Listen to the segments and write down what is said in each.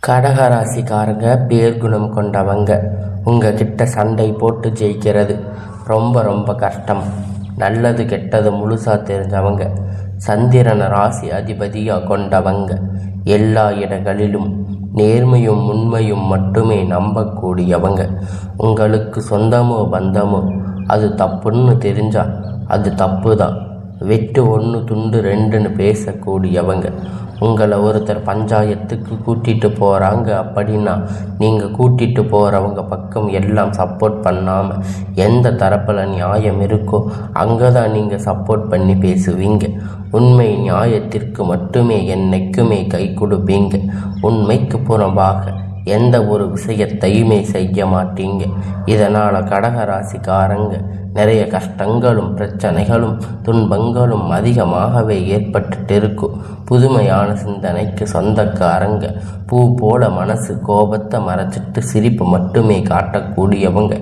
கடகராசிக்காரங்க பேர்குணம் கொண்டவங்க. உங்ககிட்ட சண்டை போட்டு ஜெயிக்கிறது ரொம்ப ரொம்ப கஷ்டம். நல்லது கெட்டது முழுசாக தெரிஞ்சவங்க. சந்திரன ராசி அதிபதியாக கொண்டவங்க. எல்லா இடங்களிலும் நேர்மையும் உண்மையும் மட்டுமே நம்பக்கூடியவங்க. உங்களுக்கு சொந்தமோ பந்தமோ அது தப்புன்னு தெரிஞ்சா அது தப்பு தான். வெட்டு ஒன்று துண்டு ரெண்டுன்னு பேசக்கூடியவங்க. உங்களை ஒருத்தர் பஞ்சாயத்துக்கு கூட்டிகிட்டு போகிறாங்க அப்படின்னா நீங்கள் கூட்டிகிட்டு போகிறவங்க பக்கம் எல்லாம் சப்போர்ட் பண்ணாமல் எந்த தரப்பில் நியாயம் இருக்கோ அங்கே தான் நீங்கள் சப்போர்ட் பண்ணி பேசுவீங்க. உண்மை நியாயத்திற்கு மட்டுமே என்னைக்குமே கை கொடுப்பீங்க. உண்மைக்கு புறம்பாக எந்த ஒரு விஷயத்தையுமே செய்ய மாட்டீங்க. இதனால் கடகராசிக்காரங்க நிறைய கஷ்டங்களும் பிரச்சனைகளும் துன்பங்களும் அதிகமாகவே ஏற்பட்டுட்டு இருக்கும். புதுமையான சிந்தனைக்கு சொந்தக்காரங்க. பூ போல மனசு கோபத்தை மறைச்சிட்டு சிரிப்பு மட்டுமே காட்டக்கூடியவங்க.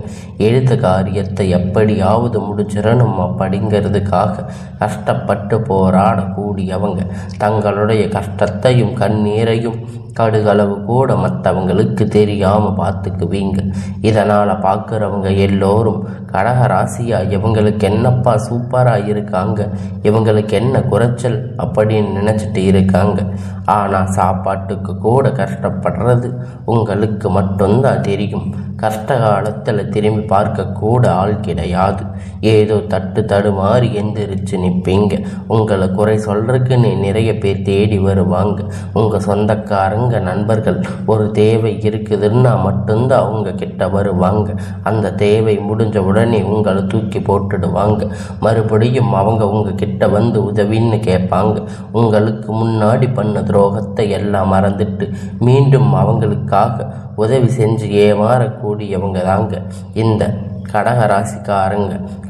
எழுத்து காரியத்தை எப்படியாவது முடிச்சிடணும் அப்படிங்கிறதுக்காக கஷ்டப்பட்டு போராடக்கூடியவங்க. தங்களுடைய கஷ்டத்தையும் கண்ணீரையும் கடுகளவு கூட மற்றவங்களுக்கு தெரியாமல் பார்த்துக்குவீங்க. இதனால் பார்க்குறவங்க எல்லோரும் கடகராசியா இவங்களுக்கு என்னப்பா சூப்பராக இருக்காங்க, இவங்களுக்கு என்ன குறைச்சல் அப்படின்னு நினச்சிட்டு இருக்காங்க. ஆனால் சாப்பாட்டுக்கு கூட கஷ்டப்படுறது உங்களுக்கு மட்டும்தான் தெரியும். கஷ்ட காலத்தில் திரும்பி பார்க்கக்கூட ஆள் கிடையாது. ஏதோ தடுமாறி எந்திரிச்சு நிற்பீங்க. உங்களை குறை சொல்றதுக்குன்னு நிறைய பேர் தேடி வருவாங்க. உங்கள் சொந்தக்காரங்க நண்பர்கள் ஒரு தேவை இருக்குதுன்னா மட்டும்தான் அவங்க கிட்ட வருவாங்க. அந்த தேவை முடிஞ்ச உடனே உங்களை தூக்கி போட்டுடுவாங்க. மறுபடியும் அவங்க உங்ககிட்ட வந்து உதவின்னு கேட்பாங்க. உங்களுக்கு முன்னாடி பண்ண துரோகத்தை எல்லாம் மறந்துட்டு மீண்டும் அவங்களுக்காக உதவி செஞ்சு ஏமாறக்கூடியவங்க தாங்க இந்த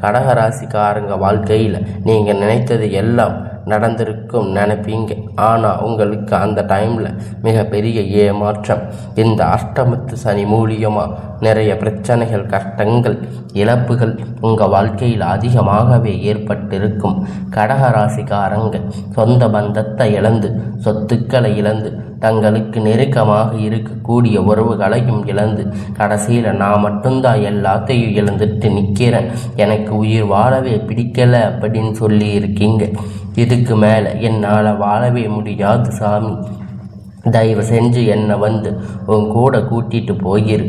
கடகராசிக்காரங்க வாழ்க்கையில் நீங்கள் நினைத்தது எல்லாம் நடந்திருக்கும் நினைப்பீங்க. ஆனால் உங்களுக்கு அந்த டைமில் மிகப்பெரிய ஏமாற்றம். இந்த அஷ்டமத்து சனி மூலியமாக நிறைய பிரச்சனைகள், கஷ்டங்கள், இழப்புகள் உங்கள் வாழ்க்கையில் அதிகமாகவே ஏற்பட்டிருக்கும். கடகராசிக்காரங்க சொந்த பந்தத்தை இழந்து, சொத்துக்களை இழந்து, தங்களுக்கு நெருக்கமாக இருக்கக்கூடிய உறவுகளையும் இழந்து, கடைசியில் நான் மட்டும்தான் எல்லாத்தையும் இழந்துட்டு நிற்கிறேன், எனக்கு உயிர் வாழவே பிடிக்கலை அப்படின்னு சொல்லி இருக்கீங்க. இதுக்கு மேலே என்னால் வாழவே முடியாது சாமி, தயவு செஞ்சு என்னை வந்து உன் கூட கூட்டிகிட்டு போயிரு.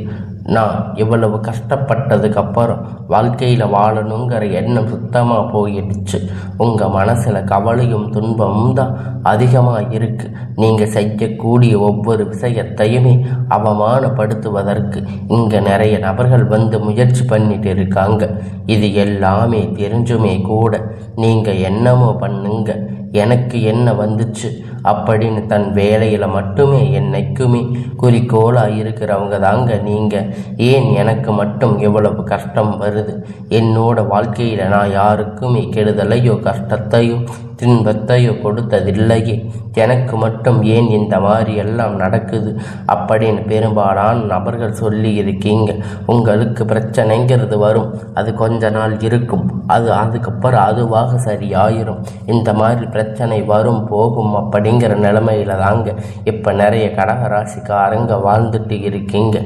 நான் இவ்வளவு கஷ்டப்பட்டதுக்கப்புறம் வாழ்க்கையில் வாழணுங்கிற எண்ணம் சுத்தமாக போயிடுச்சு. உங்கள் மனசில் கவலையும் துன்பமும் தான் அதிகமாக இருக்குது. நீங்கள் செய்யக்கூடிய ஒவ்வொரு விஷயத்தையுமே அவமானப்படுத்துவதற்கு இங்கே நிறைய நபர்கள் வந்து முயற்சி பண்ணிட்டு இருக்காங்க. இது எல்லாமே தெரிஞ்சுமே கூட நீங்கள் என்னமோ பண்ணுங்க, எனக்கு என்ன வந்துச்சு அப்படின்னு தன் வேலையில் மட்டுமே என்னைக்குமே குறிக்கோளாக இருக்கிறவங்க தாங்க நீங்கள். ஏன் எனக்கு மட்டும் எவ்வளவு கஷ்டம் வருது? என்னோட வாழ்க்கையில் நான் யாருக்குமே கெடுதலையோ கஷ்டத்தையோ துன்பத்தையோ கொடுத்ததில்லையே, எனக்கு மட்டும் ஏன் இந்த மாதிரி எல்லாம் நடக்குது அப்படின்னு பெரும்பாலான நபர்கள் சொல்லி இருக்கீங்க. உங்களுக்கு பிரச்சனைங்கிறது வரும், அது கொஞ்ச நாள் இருக்கும், அதுக்கப்புறம் அதுவாக சரியாயிரும். இந்த மாதிரி பிரச்சனை வரும் போகும் அப்படிங்கிற நிலைமையில தாங்க இப்போ நிறைய கடகராசிக்காரங்க வாழ்ந்துட்டு இருக்கீங்க.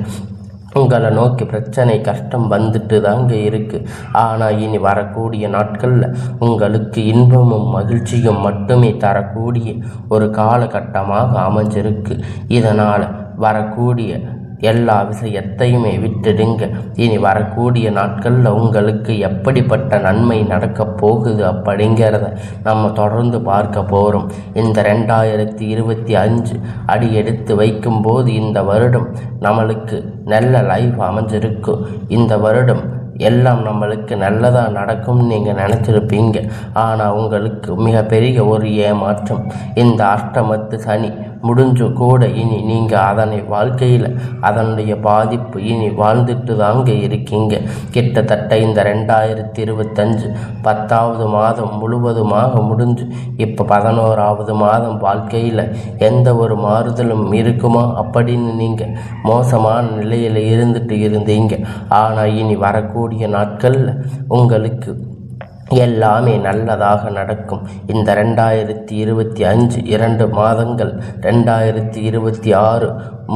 உங்களை நோக்கி பிரச்சனை கஷ்டம் வந்துட்டு தாங்க இருக்குது. ஆனால் இனி வரக்கூடிய நாட்களில் உங்களுக்கு இன்பமும் மகிழ்ச்சியும் மட்டுமே தரக்கூடிய ஒரு காலகட்டமாக அமைஞ்சிருக்கு. இதனால் வரக்கூடிய எல்லா விஷயத்தையுமே விட்டுடுங்க. இனி வரக்கூடிய நாட்களில் உங்களுக்கு எப்படிப்பட்ட நன்மை நடக்கப் போகுது அப்படிங்கிறத நம்ம தொடர்ந்து பார்க்க போகிறோம். இந்த 2025 அடி எடுத்து வைக்கும்போது இந்த வருடம் நம்மளுக்கு நல்ல லைஃப் அமைஞ்சிருக்கும். இந்த வருடம் எல்லாம் நம்மளுக்கு நல்லதாக நடக்கும்னு நீங்கள் நினச்சிருப்பீங்க. ஆனால் உங்களுக்கு மிகப்பெரிய ஒரு ஏமாற்றம். இந்த அஷ்டமத்து சனி முடிஞ்சு கூட இனி நீங்கள் அதனை வாழ்க்கையில் அதனுடைய பாதிப்பு இனி வாழ்ந்துட்டு தாங்க இருக்கீங்க. கிட்டத்தட்ட இந்த 2025 10வது மாதம் முழுவதுமாக முடிஞ்சு இப்போ 11வது மாதம் வாழ்க்கையில் எந்த ஒரு மாறுதலும் இருக்குமா அப்படின்னு நீங்கள் மோசமான நிலையில் இருந்துட்டு இருந்தீங்க. ஆனால் இனி வரக்கூடிய நாட்களில் உங்களுக்கு எல்லாமே நல்லதாக நடக்கும். இந்த 2025 2 மாதங்கள் 2026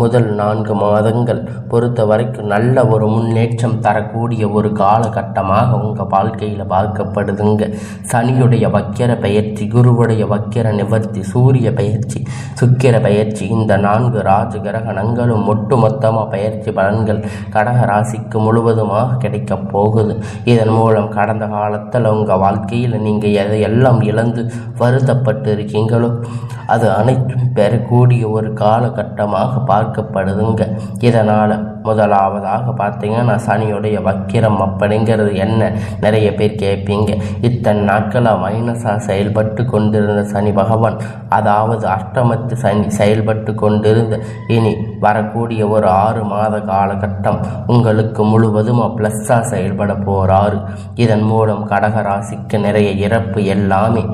முதல் 4 மாதங்கள் பொறுத்த வரைக்கும் நல்ல ஒரு முன்னேற்றம் தரக்கூடிய ஒரு காலகட்டமாக உங்கள் வாழ்க்கையில் பார்க்கப்படுதுங்க. சனியுடைய வக்கிர பயிற்சி, குருவுடைய வக்கிர நிவர்த்தி, சூரிய பயிற்சி, சுக்கிர பயிற்சி, இந்த 4 ராஜ கிரகணங்களும் ஒட்டுமொத்தமாக பயிற்சி பலன்கள் கடக ராசிக்கு முழுவதுமாக கிடைக்கப் போகுது. இதன் மூலம் கடந்த காலத்தில் உங்கள் வாழ்க்கையில் நீங்கள் எதையெல்லாம் இழந்து வருத்தப்பட்டு இருக்கீங்களோ அது அனைத்தும் பெறக்கூடிய ஒரு காலகட்டமாக பார்க்கப்படுதுங்க. இதனால் முதலாவதாக பார்த்தீங்கன்னா சனியுடைய வக்கிரம் அப்படிங்கிறது என்ன நிறைய பேர் கேட்பீங்க. இத்தனை நாட்களாக மைனஸாக செயல்பட்டு கொண்டிருந்த சனி பகவான், அதாவது அஷ்டமத்து சனி செயல்பட்டு கொண்டிருந்த இனி வரக்கூடிய ஒரு 6 மாத காலகட்டம் உங்களுக்கு முழுவதும் ப்ளஸ்ஸாக செயல்பட போகிறாரு. இதன் மூலம் கடகராசிக்கு நிறைய இறப்பு எல்லாமே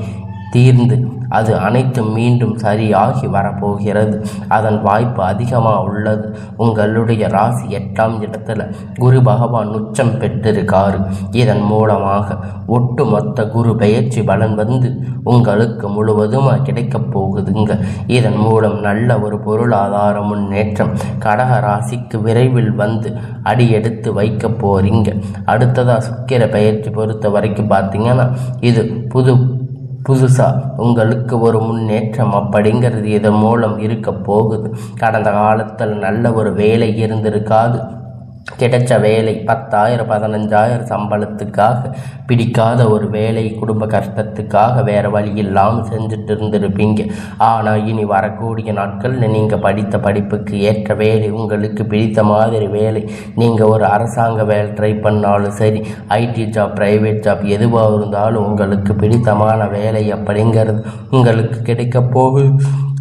தீர்ந்து அது அனைத்தும் மீண்டும் சரியாகி வரப்போகிறது. அதன் வாய்ப்பு அதிகமாக உள்ளது. உங்களுடைய ராசி 8ஆம் இடத்துல குரு பகவான் உச்சம் பெற்றிருக்காரு. இதன் மூலமாக ஒட்டுமொத்த குரு பெயர்ச்சி பலன் வந்து உங்களுக்கு முழுவதுமாக கிடைக்கப் போகுதுங்க. இதன் மூலம் நல்ல ஒரு பொருளாதார முன்னேற்றம் கடக ராசிக்கு விரைவில் வந்து அடியெடுத்து வைக்க போறீங்க. அடுத்ததாக சுக்கிர பெயர்ச்சி பொறுத்த வரைக்கும் பார்த்தீங்கன்னா இது புதுசாக உங்களுக்கு ஒரு முன்னேற்றம் அப்படிங்கிறது இதன் மூலம் இருக்க போகுது. கடந்த காலத்தில் நல்ல ஒரு வேலை இருந்திருக்காது. கிடைச்ச வேலை 10,000 15,000 சம்பளத்துக்காக பிடிக்காத ஒரு வேலை, குடும்ப கஷ்டத்துக்காக வேறு வழி இல்லாமல் செஞ்சுட்டு இருந்திருப்பீங்க. ஆனால் இனி வரக்கூடிய நாட்களில் நீங்கள் படித்த படிப்புக்கு ஏற்ற வேலை, உங்களுக்கு பிடித்த மாதிரி வேலை, நீங்கள் ஒரு அரசாங்க வேலை ட்ரை பண்ணாலும் சரி, ஐடி ஜாப், ப்ரைவேட் ஜாப் எதுவாக இருந்தாலும் உங்களுக்கு பிடித்தமான வேலை அப்படிங்கிறது உங்களுக்கு கிடைக்க போகுது.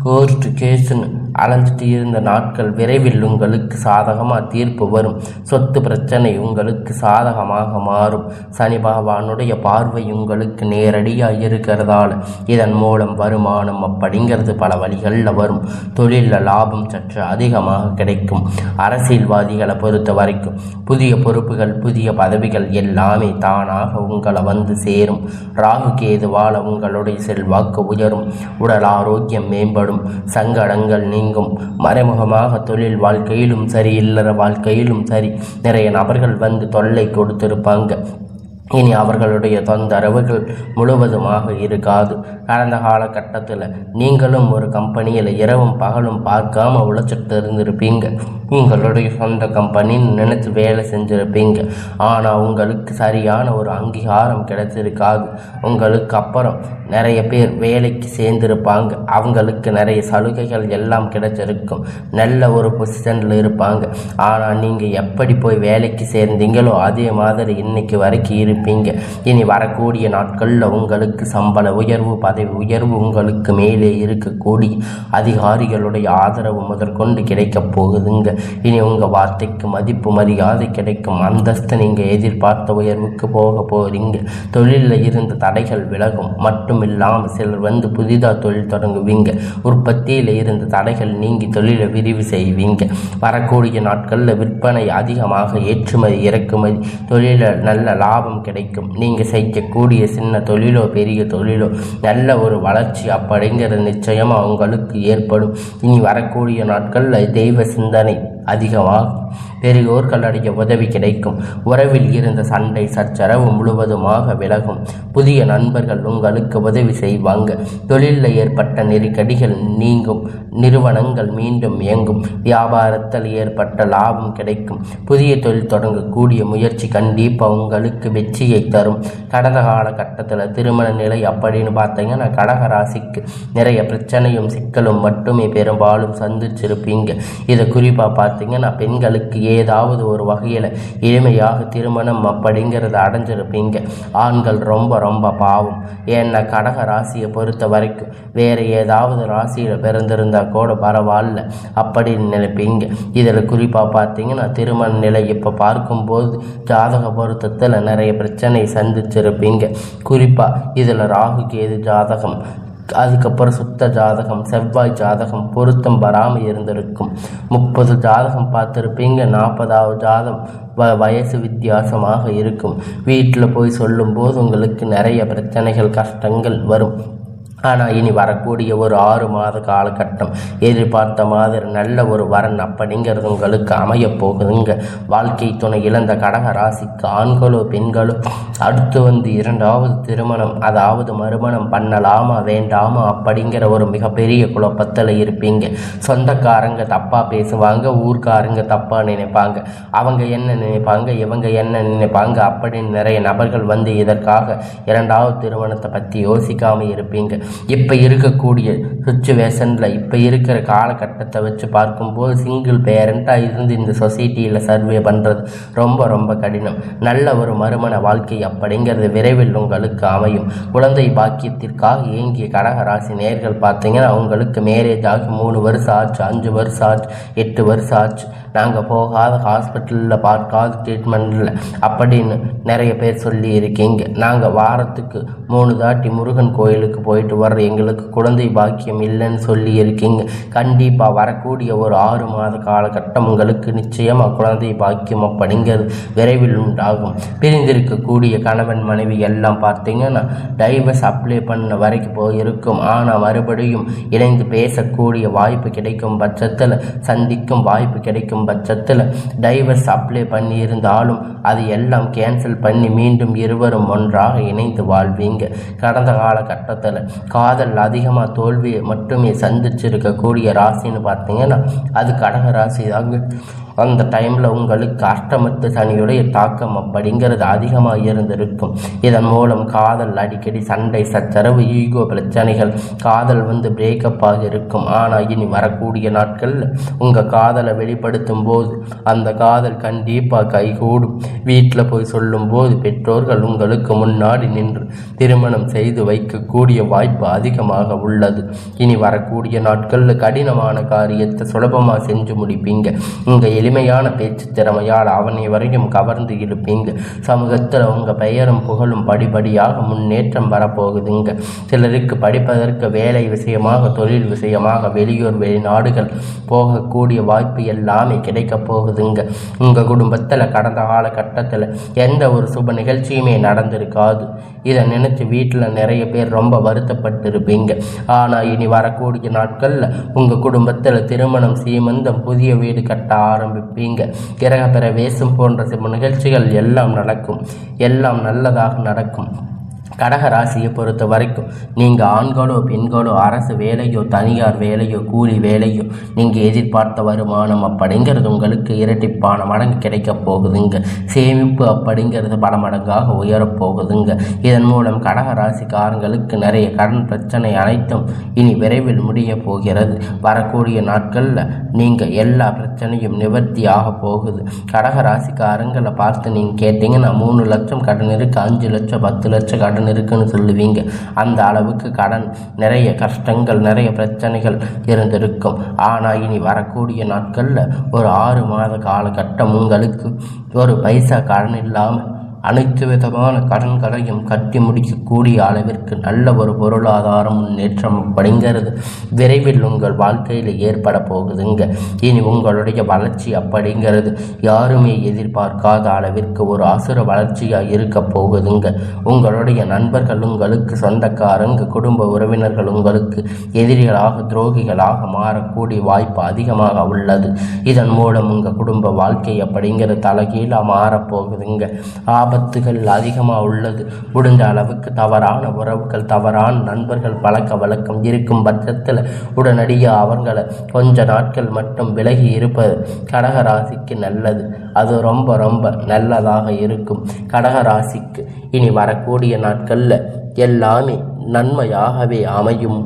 கோர்ட்டு கேஸுன்னு அலைஞ்சிட்டு இருந்த நாட்கள் விரைவில் உங்களுக்கு சாதகமாக தீர்ப்பு வரும். சொத்து பிரச்சனை உங்களுக்கு சாதகமாக மாறும். சனி பகவானுடைய பார்வை உங்களுக்கு நேரடியாக இருக்கிறதால இதன் மூலம் வருமானம் அப்படிங்கிறது பல வழிகளில் வரும். தொழிலில் லாபம் சற்று அதிகமாக கிடைக்கும். அரசியல்வாதிகளை பொறுத்த வரைக்கும் புதிய பொறுப்புகள், புதிய பதவிகள் எல்லாமே தானாக உங்களை வந்து சேரும். ராகு கேதுவால் உங்களுடைய செல்வாக்கு உயரும். உடல் ஆரோக்கியம் மேம்படும். சங்கடங்கள் நீங்கும். மறைமுகமாக தொழில் வாழ்க்கையிலும் சரி, இல்லற வாழ்க்கையிலும் சரி, நிறைய நபர்கள் வந்து தொல்லை கொடுத்திருப்பாங்க. இனி அவர்களுடைய தொந்தரவுகள் முழுவதுமாக இருக்காது. கடந்த காலகட்டத்தில் நீங்களும் ஒரு கம்பெனியில் இரவும் பகலும் பார்க்காம உழைச்சிட்டு இருந்திருப்பீங்க. உங்களுடைய சொந்த கம்பெனின்னு நினச்சி வேலை செஞ்சுருப்பீங்க. ஆனால் உங்களுக்கு சரியான ஒரு அங்கீகாரம் கிடைச்சிருக்காது. உங்களுக்கு அப்புறம் நிறைய பேர் வேலைக்கு சேர்ந்திருப்பாங்க. அவங்களுக்கு நிறைய சலுகைகள் எல்லாம் கிடைச்சிருக்கும். நல்ல ஒரு பொசிஷனில் இருப்பாங்க. ஆனால் நீங்கள் எப்படி போய் வேலைக்கு சேர்ந்தீங்களோ அதே மாதிரி இன்னைக்கு வரைக்கும் இருப்பீங்க. இனி வரக்கூடிய நாட்களில் உங்களுக்கு சம்பள உயர்வு, பதவி உயர்வு, உங்களுக்கு மேலே இருக்கக்கூடிய அதிகாரிகளுடைய ஆதரவு முதற்கொண்டு கிடைக்கப் போகுதுங்க. இனி உங்கள் வார்த்தைக்கு மதிப்பு மரியாதை கிடைக்கும். அந்தஸ்து நீங்கள் எதிர்பார்த்த உயர்வுக்கு போக போறீங்க. தொழிலில் இருந்த தடைகள் விலகும். மட்டும் இல்லாமல் சிலர் வந்து புதிதாக தொழில் தொடங்குவீங்க. உற்பத்தியில் இருந்த தடைகள் நீங்கி தொழிலை விரிவு செய்வீங்க. வரக்கூடிய நாட்களில் விற்பனை அதிகமாக, ஏற்றுமதி இறக்குமதி தொழிலில் நல்ல லாபம் கிடைக்கும். நீங்கள் செய்யக்கூடிய சின்ன தொழிலோ பெரிய தொழிலோ நல்ல ஒரு வளர்ச்சி அப்படிங்கிறது நிச்சயமாக உங்களுக்கு ஏற்படும். இனி வரக்கூடிய நாட்களில் தெய்வ சிந்தனை அதிகமாகும். பெரியோர்களுடைய உதவி கிடைக்கும். உறவில் இருந்த சண்டை சச்சரவு முழுவதுமாக விலகும். புதிய நண்பர்கள் உங்களுக்கு உதவி செய்வாங்க. தொழிலில் ஏற்பட்ட நெருக்கடிகள் நீங்கும். நிறுவனங்கள் மீண்டும் இயங்கும். வியாபாரத்தில் ஏற்பட்ட லாபம் கிடைக்கும். புதிய தொழில் தொடங்கக்கூடிய முயற்சி கண்டிப்பாக உங்களுக்கு வெற்றியை தரும். கடந்த காலகட்டத்தில் திருமண நிலை அப்படின்னு பார்த்தீங்கன்னா கடகராசிக்கு நிறைய பிரச்சனையும் சிக்கலும் மட்டுமே பெரும்பாலும் சந்திச்சிருப்பீங்க. இதை குறிப்பாக பார்த்தீங்கன்னா பெண்களுக்கு ஏதாவது ஒரு வகையில் எளிமையாக திருமணம் அப்படிங்கிறத அடைஞ்சிருப்பீங்க. ஆண்கள் ரொம்ப ரொம்ப பாவம். ஏன்னா கடக ராசியை பொறுத்த வரைக்கும் வேறு ஏதாவது ராசியில் பிறந்திருந்தா கூட பரவாயில்ல அப்படின்னு நினைப்பீங்க. இதில் குறிப்பாக பார்த்தீங்கன்னா திருமண நிலை இப்போ பார்க்கும்போது ஜாதக பொருத்தத்தில் நிறைய பிரச்சனை சந்திச்சிருப்பீங்க. குறிப்பாக இதில் ராகு கேது ஜாதகம், அதுக்கப்புறம் சுத்த ஜாதகம், செவ்வாய் ஜாதகம் பொருத்தம் வராமல் இருந்திருக்கும். 30 ஜாதகம் பார்த்துருப்பீங்க. 40வது ஜாதகம் வயசு வித்தியாசமாக இருக்கும். வீட்டில் போய் சொல்லும்போது உங்களுக்கு நிறைய பிரச்சனைகள், கஷ்டங்கள் வரும். ஆனால் இனி வரக்கூடிய ஒரு 6 மாத காலகட்டம் எதிர்பார்த்த மாதிரி நல்ல ஒரு வரன் அப்படிங்கிறது உங்களுக்கு அமைய போகுதுங்க. வாழ்க்கை துணை இழந்த கடக ராசிக்கு ஆண்களோ பெண்களோ அடுத்து வந்து 2வது திருமணம் அதாவது மறுமணம் பண்ணலாமா வேண்டாமா அப்படிங்கிற ஒரு மிகப்பெரிய குழப்பத்தில் இருப்பீங்க. சொந்தக்காரங்க தப்பாக பேசுவாங்க, ஊர்க்காரங்க தப்பாக நினைப்பாங்க, அவங்க என்ன நினைப்பாங்க இவங்க என்ன நினைப்பாங்க அப்படின்னு நிறைய நபர்கள் வந்து இதற்காக 2வது திருமணத்தை பற்றி யோசிக்காமல் இருப்பீங்க. இப்போ இருக்கக்கூடிய சுச்சுவேஷனில் இப்போ இருக்கிற காலகட்டத்தை வச்சு பார்க்கும்போது சிங்கிள் பேரண்ட்டாக இருந்து இந்த சொசைட்டியில் சர்வே பண்ணுறது ரொம்ப ரொம்ப கடினம். நல்ல ஒரு மறுமண வாழ்க்கை அப்படிங்கிறது விரைவில் உங்களுக்கு அமையும். குழந்தை பாக்கியத்திற்காக இயங்கிய கடகராசி நேர்கள் பார்த்தீங்கன்னா அவங்களுக்கு மேரேஜ் ஆகி 3 வருஷம் ஆச்சு, 5 வருஷம் ஆச்சு, 8 வருஷம் ஆச்சு, நாங்கள் போகாத ஹாஸ்பிட்டலில் பார்க்காத ட்ரீட்மெண்ட்டில் அப்படின்னு நிறைய பேர் சொல்லி இருக்கீங்க. நாங்கள் வாரத்துக்கு 3 தாட்டி முருகன் கோயிலுக்கு போயிட்டு வர்ற எங்களுக்கு குழந்தை பாக்கியம் இல்லைன்னு சொல்லி இருக்கீங்க. கண்டிப்பாக வரக்கூடிய ஒரு 6 மாத காலகட்டம் உங்களுக்கு நிச்சயமாக குழந்தை பாக்கியம் அப்படிங்கிறது விரைவில் உண்டாகும். பிரிந்திருக்கக்கூடிய கணவன் மனைவி எல்லாம் பார்த்தீங்கன்னா டைவர்ஸ் அப்ளை பண்ண வரைக்கும் போயிருக்கும். ஆனால் மறுபடியும் இணைந்து பேசக்கூடிய வாய்ப்பு கிடைக்கும் பட்சத்தில், சந்திக்கும் வாய்ப்பு கிடைக்கும் பட்சத்தில் டைவர்ஸ் அப்ளை பண்ணியிருந்தாலும் அது எல்லாம் கேன்சல் பண்ணி மீண்டும் இருவரும் ஒன்றாக இணைந்து வாழ்வீங்க. கடந்த காலகட்டத்தில் காதல் அதிகமாக தோல்வியை மட்டுமே சந்திச்சிருக்கக்கூடிய ராசின்னு பார்த்தீங்கன்னா அது கடக ராசி தாங்க. அந்த டைமில் உங்களுக்கு அஷ்டமத்து சனியுடைய தாக்கம் அப்படிங்கிறது அதிகமாக இருந்திருக்கும். இதன் மூலம் காதல் அடிக்கடி சண்டை சச்சரவு ஈகோ பிரச்சனைகள் காதல் வந்து பிரேக்கப் ஆகியிருக்கும். ஆனால் இனி வரக்கூடிய நாட்களில் உங்கள் காதலை வெளிப்படுத்தும் போது அந்த காதல் கண்டிப்பாக கைகூடும். வீட்டில் போய் சொல்லும்போது பெற்றோர்கள் உங்களுக்கு முன்னாடி நின்று திருமணம் செய்து வைக்கக்கூடிய வாய்ப்பு அதிகமாக உள்ளது. இனி வரக்கூடிய நாட்களில் கடினமான காரியத்தை சுலபமாக செஞ்சு முடிப்பீங்க. உங்கள் எளிமையான பேச்சு திறமையால் அவனை வரையும் கவர்ந்து இழுப்பீங்க. சமூகத்தில் உங்கள் பெயரும் புகழும் படிப்படியாக முன்னேற்றம் வரப்போகுதுங்க. சிலருக்கு படிப்பதற்கு வேலை விஷயமாக தொழில் விஷயமாக வெளியூர் வெளிநாடுகள் போகக்கூடிய வாய்ப்பு எல்லாமே கிடைக்க போகுதுங்க. உங்கள் குடும்பத்தில் கடந்த காலகட்டத்தில் எந்த ஒரு சுப நிகழ்ச்சியுமே நடந்திருக்காது. இதை நினைச்சு வீட்டில் நிறைய பேர் ரொம்ப வருத்தப்பட்டு இருப்பீங்க. ஆனால் இனி வரக்கூடிய நாட்களில் உங்கள் குடும்பத்தில் திருமணம் சீமந்தம் புதிய வீடு கட்ட ஆரம்பிப்பீங்க. கிரக பிரவேசம் போன்ற சில நிகழ்ச்சிகள் எல்லாம் நடக்கும். எல்லாம் நல்லதாக நடக்கும். கடக ராசியை பொறுத்த வரைக்கும் நீங்கள் ஆண்களோ பெண்களோ அரசு வேலையோ தனியார் வேலையோ கூலி வேலையோ நீங்கள் எதிர்பார்த்த வருமானம் அப்படிங்கிறது உங்களுக்கு இரட்டிப்பான மடங்கு கிடைக்க போகுதுங்க. சேமிப்பு அப்படிங்கிறது பல மடங்காக உயரப்போகுதுங்க. இதன் மூலம் கடக ராசிக்காரங்களுக்கு நிறைய கடன் பிரச்சனை அனைத்தும் இனி விரைவில் முடிய போகிறது. வரக்கூடிய நாட்களில் நீங்கள் எல்லா பிரச்சனையும் நிவர்த்தி ஆக போகுது. கடக ராசிக்காரங்களை பார்த்து நீங்கள் கேட்டீங்கன்னா 3 லட்சம் கடன் இருக்குது, 5 லட்சம் 10 லட்சம் கடன் இருக்குன்னு சொல்லுவீங்க. அந்த அளவுக்கு கடன் நிறைய கஷ்டங்கள் நிறைய பிரச்சனைகள் இருந்திருக்கும். ஆனால் இனி வரக்கூடிய நாட்களில் ஒரு 6 மாத காலகட்டம் உங்களுக்கு ஒரு பைசா கடன் இல்லாமல் அனைத்து விதமான கடன்களையும் கட்டி முடிக்கக்கூடிய அளவிற்கு நல்ல ஒரு பொருளாதார முன்னேற்றம் அப்படிங்கிறது விரைவில் உங்கள் வாழ்க்கையில் ஏற்பட போகுதுங்க. இனி உங்களுடைய வளர்ச்சி அப்படிங்கிறது யாருமே எதிர்பார்க்காத அளவிற்கு ஒரு அசுர வளர்ச்சியாக இருக்க போகுதுங்க. உங்களுடைய நண்பர்கள் உங்களுக்கு சொந்தக்காரங்க குடும்ப உறவினர்கள் உங்களுக்கு எதிரிகளாக துரோகிகளாக மாறக்கூடிய வாய்ப்பு அதிகமாக உள்ளது. இதன் மூலம் உங்கள் குடும்ப வாழ்க்கை அப்படிங்கிறது தலைகீழாக மாறப்போகுதுங்க. ஆபத்துகள் அதிகமாக உள்ளது. முடிந்த அளவுக்கு தவறான உறவுகள் தவறான நண்பர்கள் பழக்க வழக்கம் இருக்கும் பட்சத்தில் உடனடியாக அவர்களை கொஞ்ச நாட்கள் மட்டும் விலகி இருப்பது கடகராசிக்கு நல்லது. அது ரொம்ப ரொம்ப நல்லதாக இருக்கும். கடகராசிக்கு இனி வரக்கூடிய நாட்களில் எல்லாமே நன்மையாகவே அமையும்.